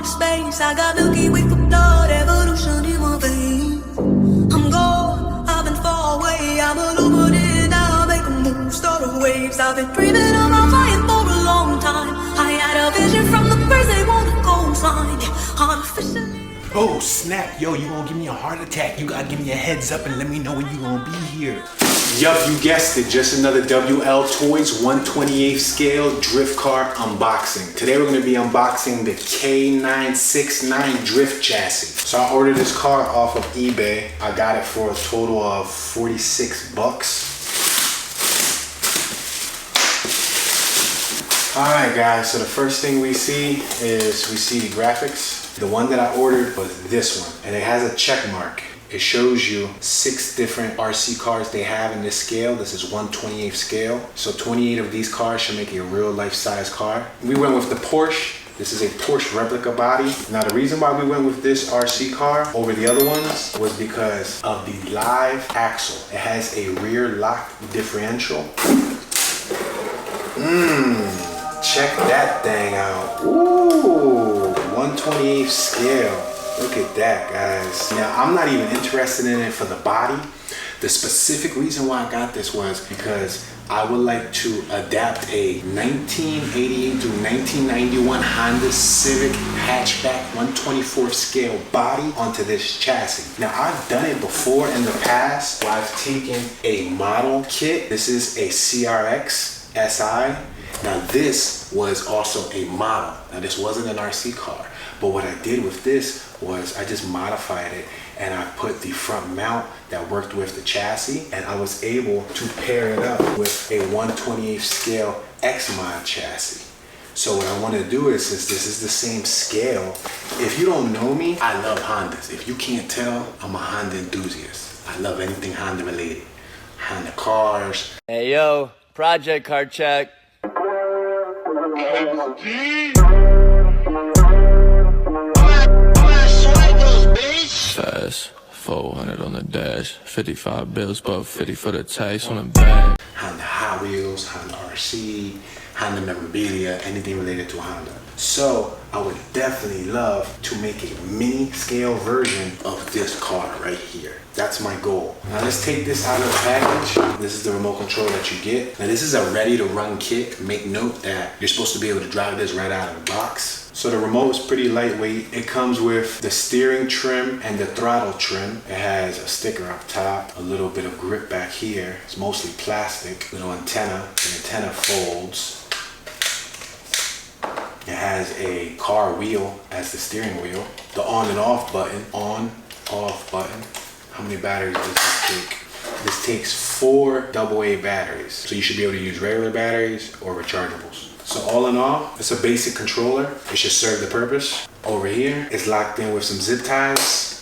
outer space. I got Milky Way for blood, evolution in my veins. I'm gone, I've been far away. I'm illuminated now, make a move, start waves. I've been dreaming about flying for a long time. I had a vision from the birds, they want a coastline. Artificially. Oh snap, yo, you gonna give me a heart attack. You gotta give me a heads up and let me know when you gonna be here. Yup, you guessed it, just another WLTOYS 1/28 scale drift car unboxing. Today we're gonna be unboxing the K969 drift chassis. So I ordered this car off of eBay. I got it for a total of 46 bucks. Alright guys, so the first thing we see is the graphics. The one that I ordered was this one, and it has a check mark. It shows you 6 different RC cars they have in this scale. This is 1/28 scale. So 28 of these cars should make a real life-size car. We went with the Porsche. This is a Porsche replica body. Now the reason why we went with this RC car over the other ones was because of the live axle. It has a rear lock differential. Check that thing out. Ooh, 1/28 scale. Look at that, guys. Now, I'm not even interested in it for the body. The specific reason why I got this was because I would like to adapt a 1988 to 1991 Honda Civic hatchback 1/24 scale body onto this chassis. Now, I've done it before in the past where I've taken a model kit. This is a CRX SI. Now this was also a model. Now this wasn't an RC car, but what I did with this was I just modified it and I put the front mount that worked with the chassis, and I was able to pair it up with a 1/28 scale X-Mod chassis. So what I want to do is, since this is the same scale, if you don't know me, I love Hondas. If you can't tell, I'm a Honda enthusiast. I love anything Honda related. Honda cars. Hey yo, project car check. Fast, 400 on the dash, 55 bills, but 50 for the tax on the bag. Honda Hot Wheels, Honda RC, Honda memorabilia, anything related to Honda. So I would definitely love to make a mini scale version of this car right here. That's my goal. Now let's take this out of the package. This is the remote control that you get. Now this is a ready to run kit. Make note that you're supposed to be able to drive this right out of the box. So the remote is pretty lightweight. It comes with the steering trim and the throttle trim. It has a sticker up top, a little bit of grip back here. It's mostly plastic. Little antenna. The antenna folds. It has a car wheel as the steering wheel. The on and off button. On, off button. How many batteries does this take? This takes 4 AA batteries. So you should be able to use regular batteries or rechargeables. So all in all, it's a basic controller. It should serve the purpose. Over here, it's locked in with some zip ties.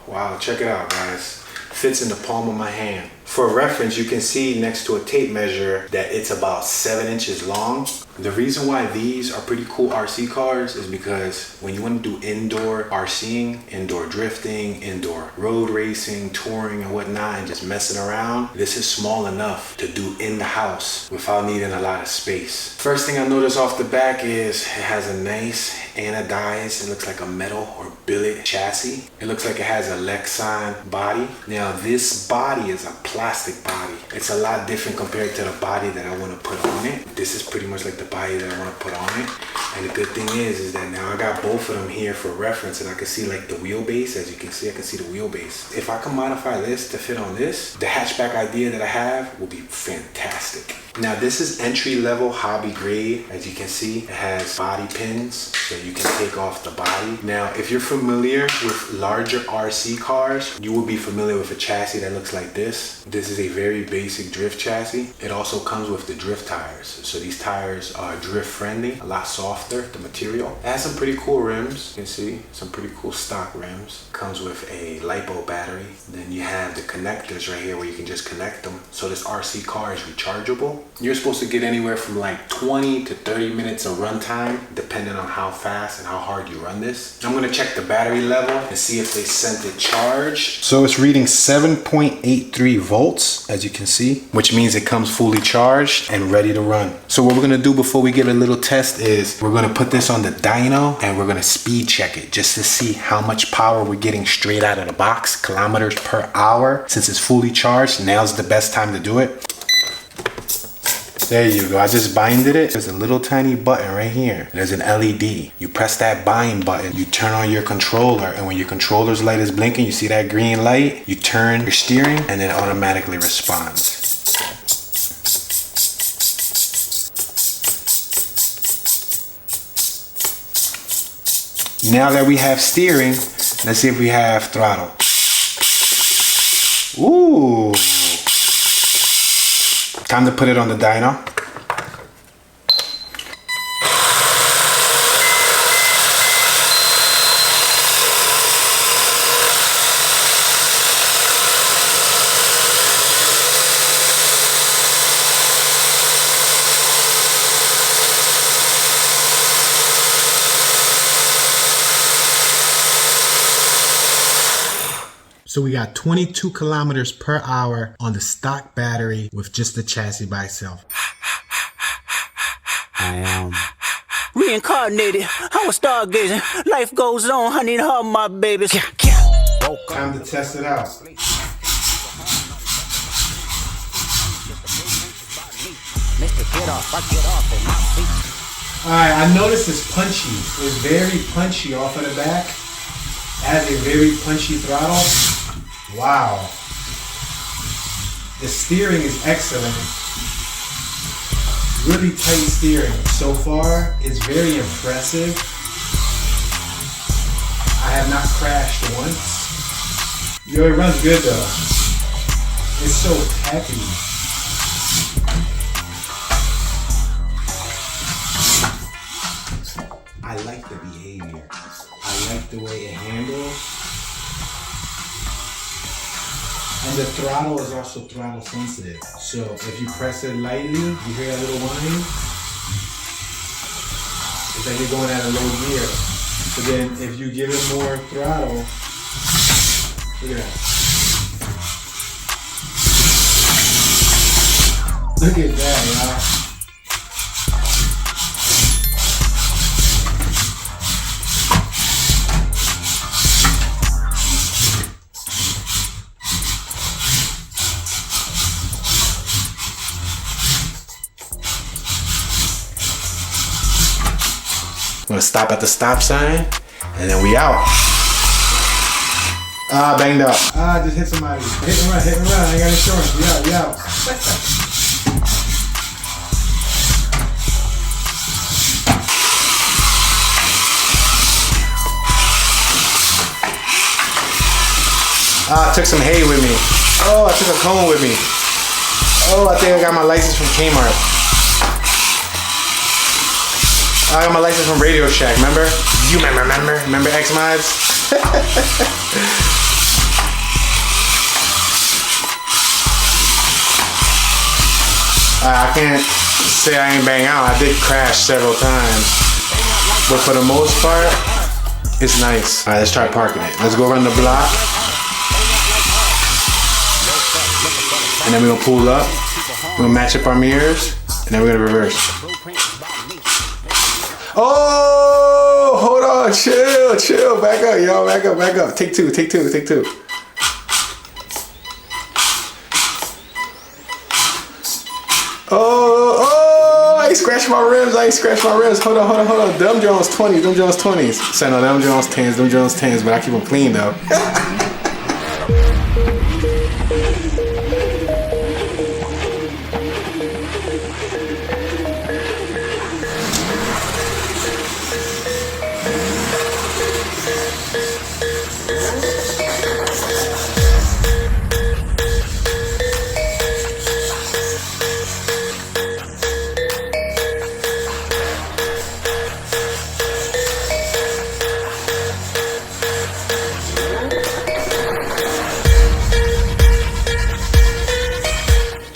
Wow, check it out, guys. Fits in the palm of my hand. For reference, you can see next to a tape measure that it's about 7 inches long. The reason why these are pretty cool RC cars is because when you want to do indoor RCing, indoor drifting, indoor road racing, touring and whatnot, and just messing around, this is small enough to do in the house without needing a lot of space. First thing I notice off the back is it has a nice anodized, it looks like a metal or billet chassis. It looks like it has a Lexan body. Now this body is a plastic body. It's a lot different compared to the body that I want to put on it. This is pretty much like the body that I want to put on it. And the good thing is that now I got both of them here for reference, and I can see like the wheelbase. As you can see, I can see the wheelbase. If I can modify this to fit on this, the hatchback idea that I have will be fantastic. Now this is entry level hobby grade. As you can see, it has body pins so you can take off the body. Now if you're familiar with larger RC cars, you will be familiar with a chassis that looks like this. This is a very basic drift chassis. It also comes with the drift tires. So these tires are drift friendly, a lot softer, the material. It has some pretty cool rims. You can see some pretty cool stock rims. Comes with a LiPo battery. Then you have the connectors right here where you can just connect them. So this RC car is rechargeable. you're supposed to get anywhere from like 20 to 30 minutes of runtime, depending on how fast and how hard you run this. I'm gonna check the battery level and see if they sent it charged. So it's reading 7.83 volts, as you can see, which means it comes fully charged and ready to run. So what we're gonna do before we give it a little test is we're gonna put this on the dyno and we're gonna speed check it just to see how much power we're getting straight out of the box, kilometers per hour. Since it's fully charged, now's the best time to do it. There you go. I just binded it. There's a little tiny button right here. There's an LED. You press that bind button, you turn on your controller, and when your controller's light is blinking, you see that green light, you turn your steering and it automatically responds. Now that we have steering, let's see if we have throttle. Ooh. Time to put it on the dyno. So we got 22 kilometers per hour on the stock battery with just the chassis by itself. I am reincarnated. I was stargazing. Life goes on. I need all my babies. Time to test it out. Alright, I noticed it's punchy. It's very punchy off of the back. It has a very punchy throttle. Wow. The steering is excellent. Really tight steering. So far, it's very impressive. I have not crashed once. Yo, it runs good though. It's so peppy. I like the behavior. I like the way it handles. And the throttle is also throttle sensitive. So if you press it lightly, you hear a little whine. It's like you're going at a low gear. But then if you give it more throttle, look at that. Look at that, y'all. I'm gonna stop at the stop sign, and then we out. Ah, banged up. Ah, just hit somebody. Hit and run, hit and run. I ain't got insurance. We out, we out. Ah, I took some hay with me. Oh, I took a cone with me. Oh, I think I got my license from Kmart. I got my license from Radio Shack, remember? You remember X-Mods? I can't say I ain't bang out. I did crash several times. But for the most part, it's nice. Alright, let's try parking it. Let's go run the block. And then we're gonna pull up. We're gonna match up our mirrors. And then we're gonna reverse. Oh, hold on, chill, back up, y'all, back up. Take two. Oh, I ain't scratched my rims, Hold on, them Jones 20s. Say no, them Jones 10s, but I keep them clean though.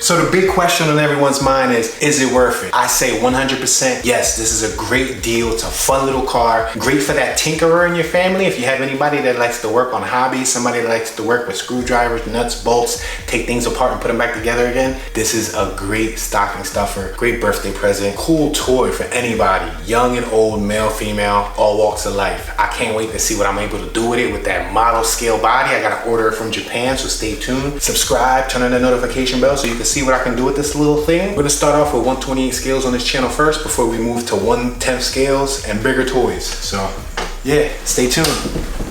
So the big question on everyone's mind is it worth it? I say 100% yes, this is a great deal. It's a fun little car. Great for that tinkerer in your family. If you have anybody that likes to work on hobbies, somebody that likes to work with screwdrivers, nuts, bolts, take things apart and put them back together again, this is a great stocking stuffer, great birthday present, cool toy for anybody, young and old, male, female, all walks of life. I can't wait to see what I'm able to do with it with that model scale body. I gotta order it from Japan, so stay tuned. Subscribe, turn on the notification bell so you can see what I can do with this little thing. We're gonna start off with 128 scales on this channel first before we move to 1/10 scales and bigger toys. So yeah, stay tuned.